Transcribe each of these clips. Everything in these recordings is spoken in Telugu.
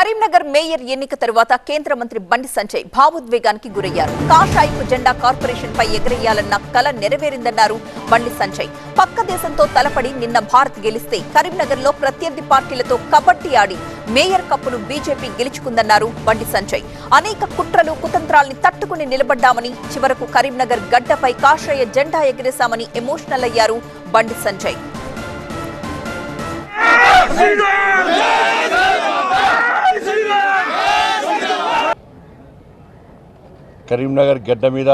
కరీంనగర్ మేయర్ ఎన్నిక తరువాత కేంద్ర మంత్రి బండి సంజయ్ భావోద్వేగానికి గురయ్యారు. కాషాయపు జెండా కార్పొరేషన్ పై ఎగరేయాలన్న కల నెరవేరిందన్నారు బండి సంజయ్. పక్క దేశంతో తలపడి నిన్న భారత్ గెలిస్తే కరీంనగర్ లో ప్రత్యర్థి పార్టీలతో కబడ్డీ ఆడి మేయర్ కప్పును బీజేపీ గెలుచుకుందన్నారు బండి సంజయ్. అనేక కుట్రలు కుతంత్రాల్ని తట్టుకుని నిలబడ్డామని, చివరకు కరీంనగర్ గడ్డపై కాషాయ జెండా ఎగరేశామని ఎమోషనల్ అయ్యారు బండి సంజయ్. కరీంనగర్ గడ్డ మీద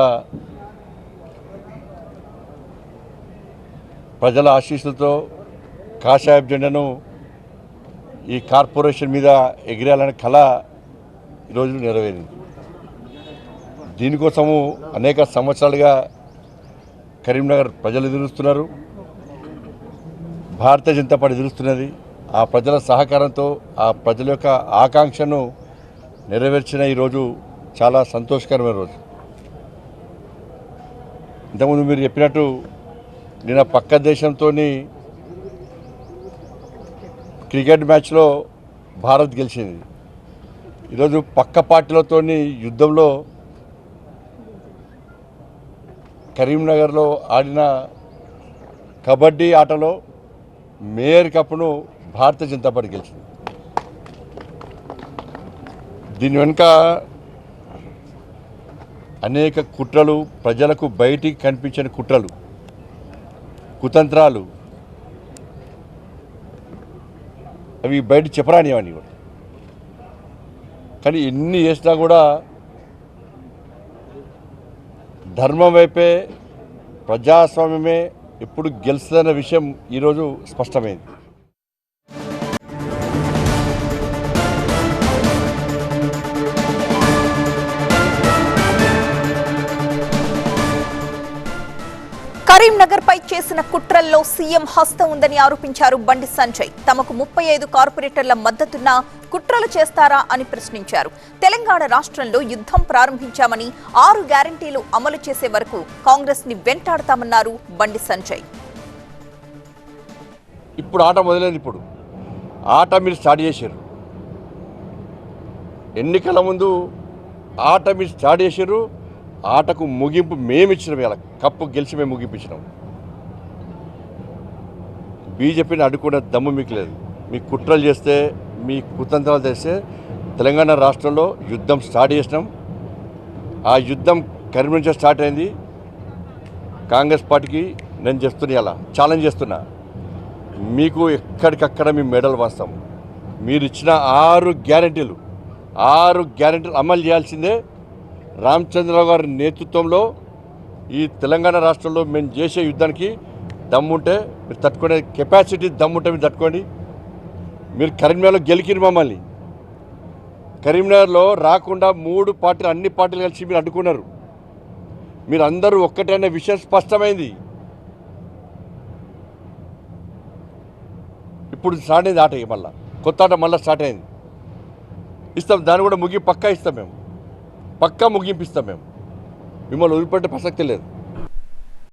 ప్రజల ఆశీస్సులతో కాషాయపు జెండాను ఈ కార్పొరేషన్ మీద ఎగిరేయాలనే కళ ఈరోజు నెరవేరింది. దీనికోసము అనేక సంవత్సరాలుగా కరీంనగర్ ప్రజలు ఎదురుస్తున్నారు, భారతీయ జనతా పార్టీ ఎదురుస్తున్నది. ఆ ప్రజల సహకారంతో ఆ ప్రజల యొక్క ఆకాంక్షను నెరవేర్చిన ఈరోజు చాలా సంతోషకరమైన రోజు. ఇంతకుముందు మీరు చెప్పినట్టు నిన్న పక్క దేశంతో క్రికెట్ మ్యాచ్లో భారత్ గెలిచింది. ఈరోజు పక్క పార్టీలతో యుద్ధంలో కరీంనగర్లో ఆడిన కబడ్డీ ఆటలో మేయర్ కప్ను భారతీయ జనతా పార్టీ గెలిచింది. దీని వెనుక అనేక కుట్రలు, ప్రజలకు బయటికి కనిపించని కుట్రలు, కుతంత్రాలు, అవి బయట చెప్పరానివని కూడా. కానీ ఎన్ని చేసినా కూడా ధర్మం వైపే, ప్రజాస్వామ్యమే ఎప్పుడు గెలుస్తుందన్న విషయం ఈరోజు స్పష్టమైంది. కరీంనగర్ పై చేసిన కుట్రల్లో సీఎం హస్తం ఉందని ఆరోపించారు బండి సంజయ్. తమకు 35 కార్పొరేటర్ల మద్దతున్న కుట్రలు చేస్తారా అని ప్రశ్నించారు. తెలంగాణ రాష్ట్రంలో యుద్ధం ప్రారంభించామని 6 గ్యారంటీలు అమలు చేసే వరకు కాంగ్రెస్ ని వెంటాడతామన్నారు బండి సంజయ్. ఇప్పుడు ఆట మొదలైంది. ఇప్పుడు ఆట మీరు స్టార్ట్ చేశారు. ఎన్నికల ముందు ఆట మీరు స్టార్ట్ చేశారు. ఆటకు ముగింపు మేమిచ్చినాం. ఇలా కప్పు గెలిచి మేము ముగింపించినాం. బీజేపీని అడ్డుకునే దమ్ము మీకు లేదు. మీ కుట్రలు చేస్తే, మీ కుతంత్రాలు చేస్తే తెలంగాణ రాష్ట్రంలో యుద్ధం స్టార్ట్ చేసినాం. ఆ యుద్ధం కరీంనగర్ నుంచి స్టార్ట్ అయింది. కాంగ్రెస్ పార్టీకి నేను చేస్తున్నా, ఇలా ఛాలెంజ్ చేస్తున్నా, మీకు ఎక్కడికక్కడ మీ మెడల్ వాస్తాం. మీరు ఇచ్చిన 6 గ్యారెంటీలు అమలు చేయాల్సిందే. రామచంద్రరావు గారి నేతృత్వంలో ఈ తెలంగాణ రాష్ట్రంలో మేము చేసే యుద్ధానికి దమ్ముంటే మీరు తట్టుకునే కెపాసిటీ దమ్ముంటే మీరు తట్టుకోండి. మీరు కరీంనగర్లో గెలికిరు మమ్మల్ని. కరీంనగర్లో రాకుండా 3 పార్టీలు, అన్ని పార్టీలు కలిసి మీరు అడ్డుకున్నారు. మీరు అందరూ ఒక్కటే అనే విషయం స్పష్టమైంది. ఇప్పుడు స్టార్ట్ అయింది ఆట. మళ్ళీ కొత్త ఆట మళ్ళీ స్టార్ట్ అయింది. ఇస్తాం, దాన్ని కూడా పక్కా ఇస్తాం. మేము పక్కా ముగింపిస్తాం. మేము మిమ్మల్ని వదిలిపెట్టే ప్రసక్తి లేదు.